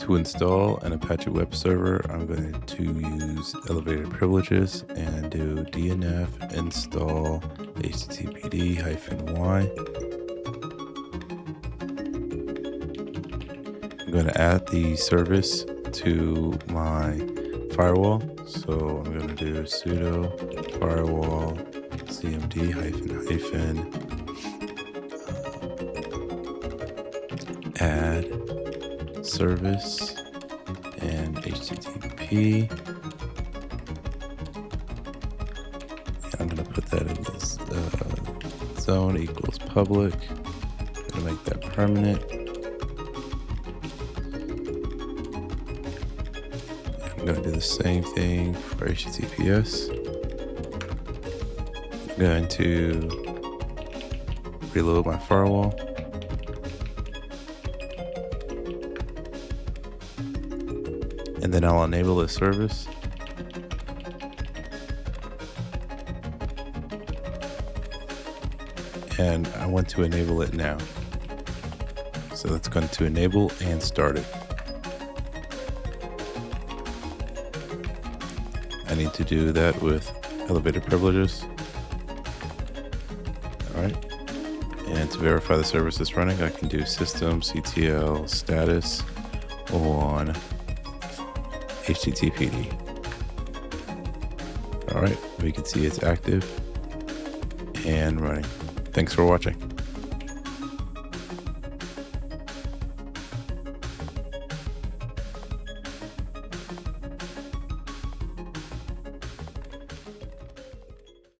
To install an Apache web server, I'm going to use elevated privileges and do dnf install httpd-y. I'm going to add the service to my firewall. So I'm going to do sudo firewall-cmd add service and HTTP. And I'm going to put that in this zone equals public. I'm going to make that permanent. I'm going to do the same thing for HTTPS. I'm going to reload my firewall. And then I'll enable this service. And I want to enable it now. So that's going to enable and start it. I need to do that with elevated privileges. All right. And to verify the service is running, I can do systemctl status on HTTPD. All right, we can see it's active and running. Thanks for watching.